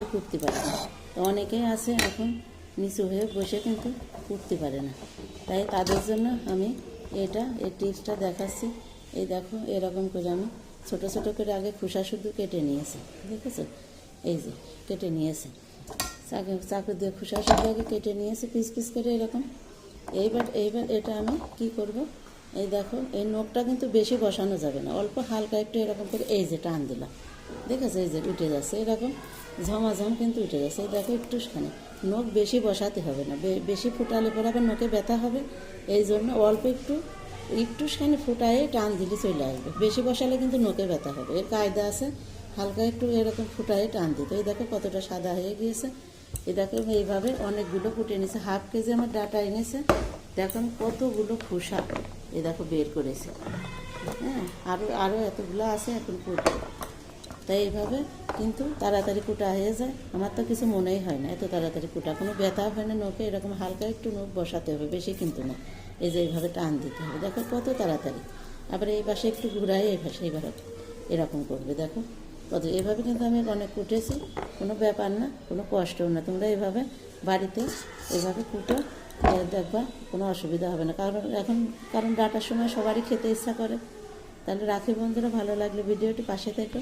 কুটতে পারে না। তো অনেকেই আছে এখন নিচু হয়ে বসে কিন্তু কুটতে পারে না, তাই তাদের জন্য আমি এই টিপসটা দেখাচ্ছি। এই দেখো, এরকম করে আমি ছোটো ছোটো করে আগে খোসা শুধু কেটে নিয়েছি, দেখেছো? এই যে কেটে নিয়েছি, চাকু দিয়ে খোসা শুধু আগে কেটে নিয়েছি পিস পিস করে এরকম। এইবার এটা আমি কি করব, এই দেখো, এই নখটা কিন্তু বেশি বসানো যাবে না, অল্প হালকা একটু এরকম করে এই যে টান দিলাম, দেখেছো? এই যে উঠে যাচ্ছে এরকম ঝমাঝম কিন্তু উঠে যাচ্ছে। এই দেখো, একটুখানি নখ বেশি বসাতে হবে না, বেশি ফুটালে পরে আবার নখে ব্যথা হবে। এই জন্য অল্প একটুখানি ফুটায়ে টান দিলে চলে আসবে, বেশি বসালে কিন্তু নখে ব্যথা হবে। এর কায়দা আছে, হালকা একটু এরকম ফুটায়ে টান দিতে। এই দেখো কতটা সাদা হয়ে গিয়েছে। এই দেখো এইভাবে অনেকগুলো ফুটে নিয়েছে, হাফ কেজি আমার ডাটা এনেছে, দেখুন কতগুলো খোসা এই দেখো বের করেছে। হ্যাঁ, আরও এতগুলো আছে এখন কুটবো। তাই এইভাবে কিন্তু তাড়াতাড়ি কুটা হয়ে যায়। আমার তো কিছু মনেই হয় না, এত তাড়াতাড়ি কুটা, কোনো ব্যথা হয় না নখে। এরকম হালকা একটু নখ বসাতে হবে, বেশি কিন্তু না। এই যে এইভাবে টান দিতে হবে, দেখো কত তাড়াতাড়ি। আবার এই পাশে একটু ঘুরাই, এই পাশে এইভাবে এরকম করবে, দেখো কত। এভাবে কিন্তু আমি অনেক কুটেছি, কোনো ব্যাপার না, কোনো কষ্টও না। তোমরা এইভাবে বাড়িতে এভাবে কুটো, দেখবা কোনো অসুবিধা হবে না। কারণ ডাটার সময় সবারই খেতে ইচ্ছা করে। তাহলে রাখি বন্ধুরা, ভালো লাগলে ভিডিওটি পাশে থেকো।